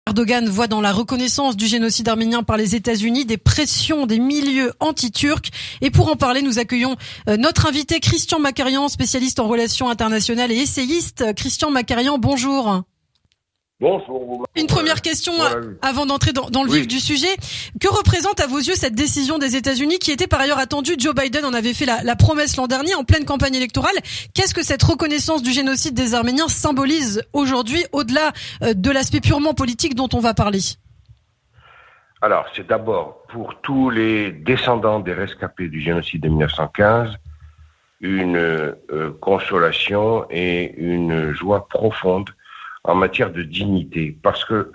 Erdogan voit dans la reconnaissance du génocide arménien par les États-Unis des pressions des milieux anti-turcs. Et pour en parler, nous accueillons notre invité Christian Makarian, spécialiste en relations internationales et essayiste. Christian Makarian, bonjour. Bonjour. Une première question avant d'entrer dans le vif du sujet. Que représente à vos yeux cette décision des États-Unis qui était par ailleurs attendue? Joe Biden en avait fait la promesse l'an dernier en pleine campagne électorale. Qu'est-ce que cette reconnaissance du génocide des Arméniens symbolise aujourd'hui au-delà de l'aspect purement politique dont on va parler? Alors, c'est d'abord pour tous les descendants des rescapés du génocide de 1915 une consolation et une joie profonde en matière de dignité, parce que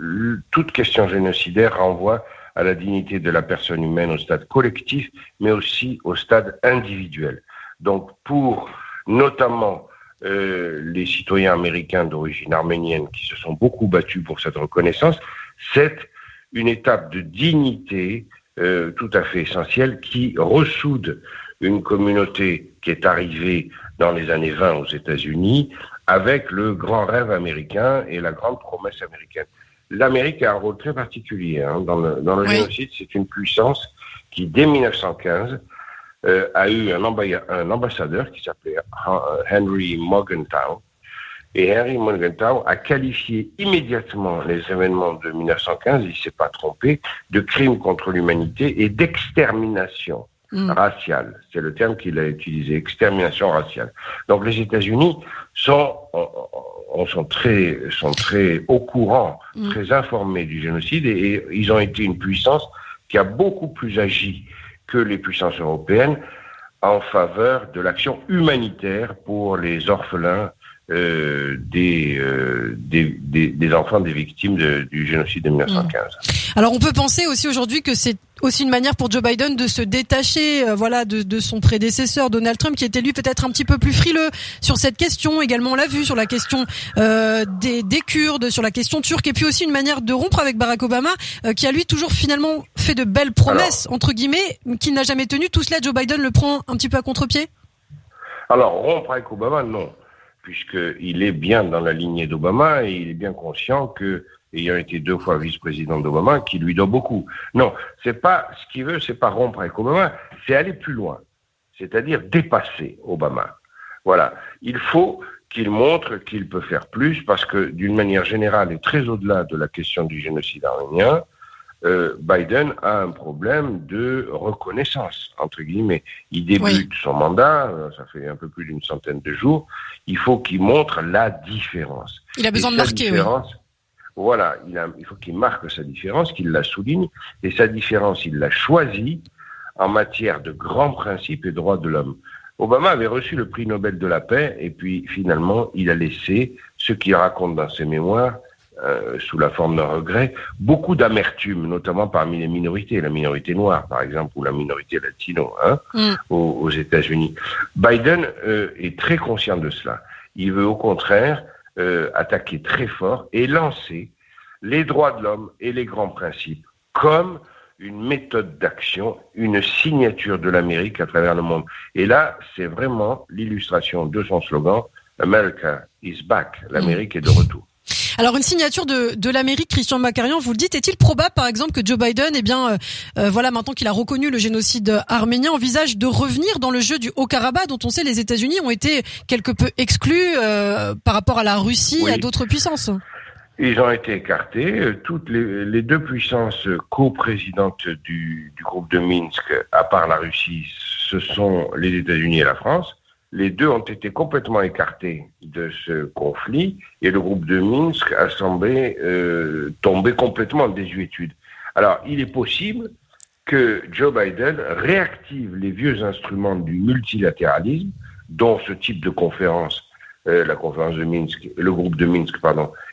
toute question génocidaire renvoie à la dignité de la personne humaine au stade collectif, mais aussi au stade individuel. Donc pour notamment les citoyens américains d'origine arménienne qui se sont beaucoup battus pour cette reconnaissance, c'est une étape de dignité tout à fait essentielle qui ressoude une communauté qui est arrivée dans les années 20 aux États-Unis avec le grand rêve américain et la grande promesse américaine. L'Amérique a un rôle très particulier dans le génocide. C'est une puissance qui, dès 1915, a eu un ambassadeur qui s'appelait Henry Morgenthau. Et Henry Morgenthau a qualifié immédiatement les événements de 1915, il ne s'est pas trompé, de crimes contre l'humanité et d'extermination raciale. C'est le terme qu'il a utilisé, extermination raciale. Donc les États-Unis sont très au courant, très informés du génocide et ils ont été une puissance qui a beaucoup plus agi que les puissances européennes en faveur de l'action humanitaire pour les orphelins des enfants des victimes du génocide de 1915. Alors on peut penser aussi aujourd'hui que c'est aussi une manière pour Joe Biden de se détacher de son prédécesseur Donald Trump qui était lui peut-être un petit peu plus frileux sur cette question. Également on l'a vu sur la question des Kurdes, sur la question turque, et puis aussi une manière de rompre avec Barack Obama qui a lui toujours finalement fait de belles promesses entre guillemets qu'il n'a jamais tenues. Tout cela, Joe Biden le prend un petit peu à contre-pied? Alors rompre avec Obama, non, puisqu'il est bien dans la lignée d'Obama et il est bien conscient que, ayant été 2 fois vice-président d'Obama, qu'il lui doit beaucoup. Non, c'est pas ce qu'il veut, c'est pas rompre avec Obama, c'est aller plus loin, c'est-à-dire dépasser Obama. Voilà, il faut qu'il montre qu'il peut faire plus, parce que d'une manière générale et très au-delà de la question du génocide arménien, Biden a un problème de reconnaissance, entre guillemets. Il débute son mandat, ça fait un peu plus d'une centaine de jours. Il faut qu'il montre la différence. Il a besoin de marquer, Voilà, il faut qu'il marque sa différence, qu'il la souligne. Et sa différence, il l'a choisie en matière de grands principes et droits de l'homme. Obama avait reçu le prix Nobel de la paix, et puis finalement, il a laissé, ce qu'il raconte dans ses mémoires, sous la forme d'un regret, beaucoup d'amertume, notamment parmi les minorités, la minorité noire par exemple, ou la minorité latino aux États-Unis. Biden est très conscient de cela. Il veut au contraire attaquer très fort et lancer les droits de l'homme et les grands principes comme une méthode d'action, une signature de l'Amérique à travers le monde. Et là, c'est vraiment l'illustration de son slogan « America is back », l'Amérique est de retour. Alors une signature de l'Amérique, Christian Makarian, vous le dites, est-il probable par exemple que Joe Biden, maintenant qu'il a reconnu le génocide arménien, envisage de revenir dans le jeu du Haut-Karabakh, dont on sait les États-Unis ont été quelque peu exclus par rapport à la Russie et à d'autres puissances? Ils ont été écartés. Toutes les 2 puissances coprésidentes du groupe de Minsk, à part la Russie, ce sont les États-Unis et la France. Les 2 ont été complètement écartés de ce conflit et le groupe de Minsk a semblé tomber complètement en désuétude. Alors, il est possible que Joe Biden réactive les vieux instruments du multilatéralisme, dont ce type de conférence, la conférence de Minsk, le groupe de Minsk,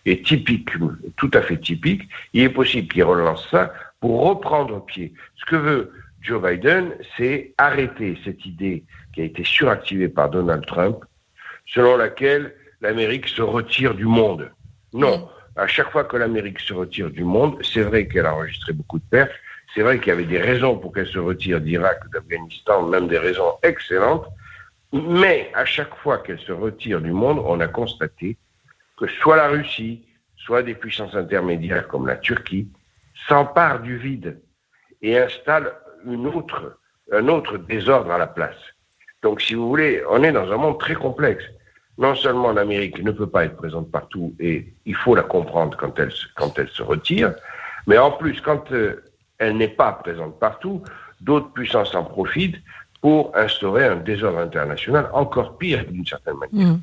est typique, tout à fait typique. Il est possible qu'il relance ça pour reprendre pied. Ce que veut Joe Biden, c'est arrêter cette idée qui a été suractivée par Donald Trump, selon laquelle l'Amérique se retire du monde. Non, à chaque fois que l'Amérique se retire du monde, c'est vrai qu'elle a enregistré beaucoup de pertes, c'est vrai qu'il y avait des raisons pour qu'elle se retire d'Irak, d'Afghanistan, même des raisons excellentes, mais à chaque fois qu'elle se retire du monde, on a constaté que soit la Russie, soit des puissances intermédiaires comme la Turquie, s'emparent du vide et installent un autre désordre à la place. Donc, si vous voulez, on est dans un monde très complexe. Non seulement l'Amérique ne peut pas être présente partout, et il faut la comprendre quand elle se retire, mais en plus, quand elle n'est pas présente partout, d'autres puissances en profitent pour instaurer un désordre international encore pire d'une certaine manière.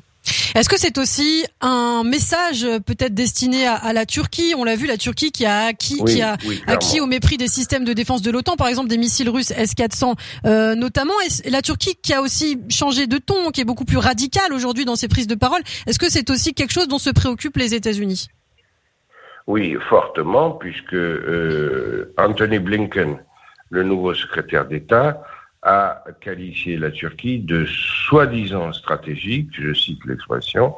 Est-ce que c'est aussi un message peut-être destiné à la Turquie ? On l'a vu, la Turquie qui a acquis au mépris des systèmes de défense de l'OTAN, par exemple des missiles russes S-400 notamment. Et la Turquie qui a aussi changé de ton, qui est beaucoup plus radicale aujourd'hui dans ses prises de parole. Est-ce que c'est aussi quelque chose dont se préoccupent les États-Unis ? Oui, fortement, puisque Anthony Blinken, le nouveau secrétaire d'État, a qualifié la Turquie de soi-disant stratégique, je cite l'expression,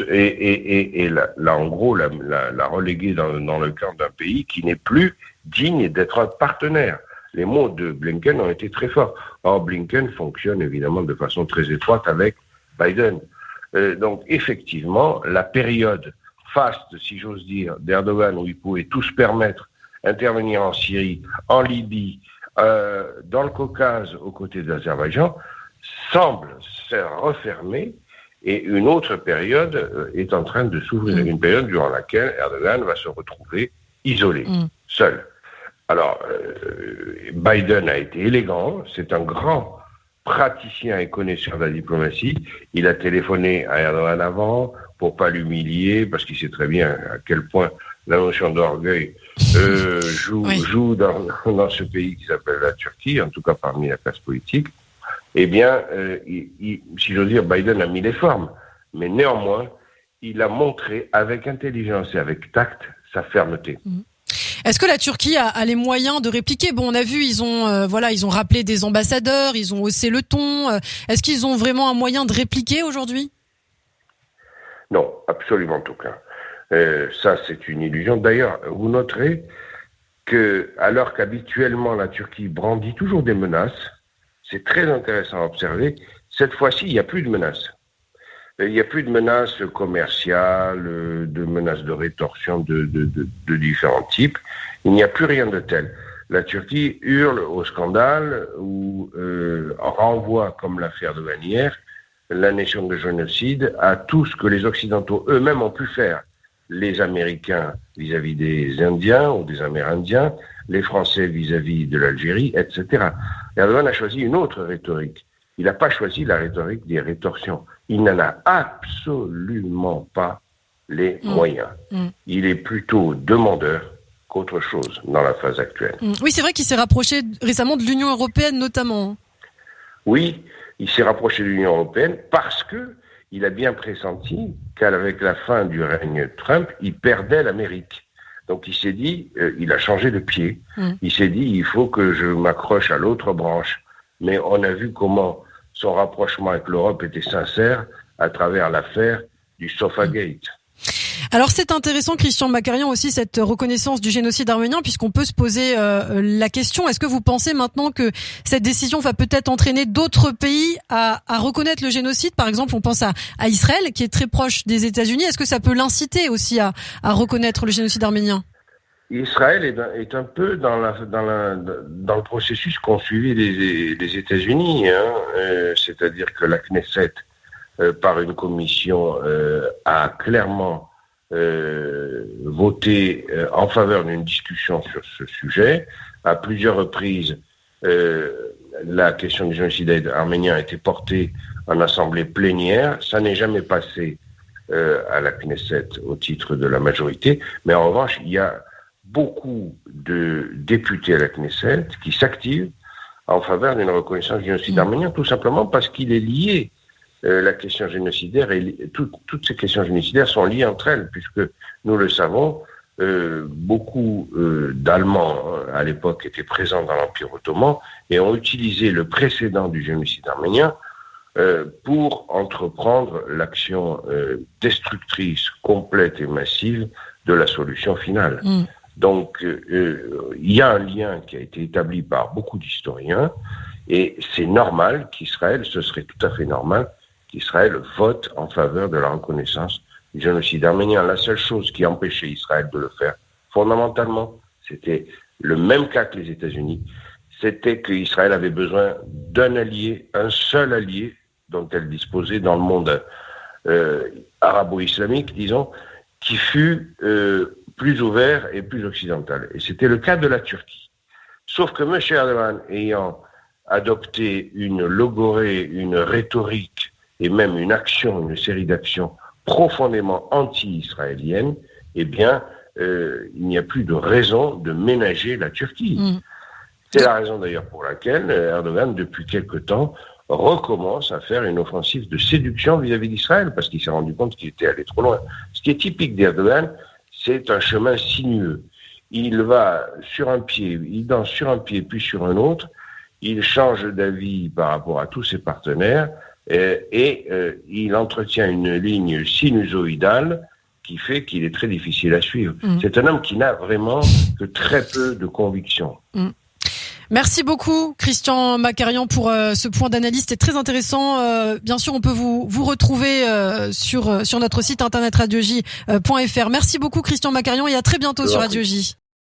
et là, en gros, la reléguer dans le camp d'un pays qui n'est plus digne d'être un partenaire. Les mots de Blinken ont été très forts. Or, Blinken fonctionne évidemment de façon très étroite avec Biden. Donc, effectivement, la période faste, si j'ose dire, d'Erdogan, où il pouvait tout se permettre, intervenir en Syrie, en Libye, dans le Caucase, aux côtés de l'Azerbaïdjan, semble se refermer, et une autre période est en train de s'ouvrir, une période durant laquelle Erdogan va se retrouver isolé, seul. Alors, Biden a été élégant, c'est un grand praticien et connaisseur de la diplomatie. Il a téléphoné à Erdogan avant pour pas l'humilier, parce qu'il sait très bien à quel point la notion d'orgueil joue dans ce pays qui s'appelle la Turquie, en tout cas parmi la classe politique. Eh bien, si j'ose dire, Biden a mis les formes, mais néanmoins, il a montré avec intelligence et avec tact sa fermeté. Est-ce que la Turquie a les moyens de répliquer ? Bon, on a vu, ils ont rappelé des ambassadeurs, ils ont haussé le ton. Est-ce qu'ils ont vraiment un moyen de répliquer aujourd'hui ? Non, absolument aucun. Ça, c'est une illusion. D'ailleurs, vous noterez que, alors qu'habituellement la Turquie brandit toujours des menaces, c'est très intéressant à observer, cette fois-ci, il n'y a plus de menaces. Il n'y a plus de menaces commerciales, de menaces de rétorsion de différents types. Il n'y a plus rien de tel. La Turquie hurle au scandale ou renvoie, comme l'affaire de Vanière, la notion de génocide à tout ce que les Occidentaux eux-mêmes ont pu faire. Les Américains vis-à-vis des Indiens ou des Amérindiens, les Français vis-à-vis de l'Algérie, etc. Erdogan a choisi une autre rhétorique. Il n'a pas choisi la rhétorique des rétorsions. Il n'en a absolument pas les moyens. Il est plutôt demandeur qu'autre chose dans la phase actuelle. Oui, c'est vrai qu'il s'est rapproché récemment de l'Union européenne notamment. Oui, il s'est rapproché de l'Union européenne parce que il a bien pressenti qu'avec la fin du règne Trump, il perdait l'Amérique. Donc il s'est dit, il a changé de pied. Il s'est dit, il faut que je m'accroche à l'autre branche. Mais on a vu comment son rapprochement avec l'Europe était sincère à travers l'affaire du Sofagate. Alors c'est intéressant, Christian Macarian, aussi cette reconnaissance du génocide arménien, puisqu'on peut se poser la question, est-ce que vous pensez maintenant que cette décision va peut-être entraîner d'autres pays à reconnaître le génocide ? Par exemple, on pense à Israël, qui est très proche des États-Unis. Est-ce que ça peut l'inciter aussi à reconnaître le génocide arménien ? Israël est un peu dans le processus qu'ont suivi les États-Unis, c'est-à-dire que la Knesset, par une commission, a clairement voté en faveur d'une discussion sur ce sujet. À plusieurs reprises, la question du génocide arménien a été portée en assemblée plénière. Ça n'est jamais passé à la Knesset au titre de la majorité, mais en revanche, il y a beaucoup de députés à la Knesset qui s'activent en faveur d'une reconnaissance du génocide arménien, tout simplement parce qu'il est lié, la question génocidaire, et toutes ces questions génocidaires sont liées entre elles, puisque nous le savons, beaucoup d'Allemands à l'époque étaient présents dans l'Empire ottoman et ont utilisé le précédent du génocide arménien pour entreprendre l'action destructrice, complète et massive de la solution finale. Donc, il y a un lien qui a été établi par beaucoup d'historiens, et c'est normal qu'Israël, ce serait tout à fait normal qu'Israël vote en faveur de la reconnaissance du génocide arménien. La seule chose qui empêchait Israël de le faire, fondamentalement, c'était le même cas que les États-Unis, c'était qu'Israël avait besoin d'un allié, un seul allié dont elle disposait dans le monde arabo-islamique, disons, qui fut plus ouvert et plus occidental. Et c'était le cas de la Turquie. Sauf que M. Erdogan, ayant adopté une logorée, une rhétorique et même une action, une série d'actions profondément anti-israéliennes, eh bien, il n'y a plus de raison de ménager la Turquie. C'est la raison d'ailleurs pour laquelle Erdogan, depuis quelque temps, recommence à faire une offensive de séduction vis-à-vis d'Israël, parce qu'il s'est rendu compte qu'il était allé trop loin. Ce qui est typique d'Erdogan, c'est un chemin sinueux. Il va sur un pied, il danse sur un pied puis sur un autre, il change d'avis par rapport à tous ses partenaires et il entretient une ligne sinusoïdale qui fait qu'il est très difficile à suivre. C'est un homme qui n'a vraiment que très peu de conviction. Merci beaucoup Christian Macarian pour ce point d'analyse, c'était très intéressant. Bien sûr, on peut vous retrouver sur notre site internet radioj.fr. Merci beaucoup Christian Macarian et à très bientôt sur Radio J.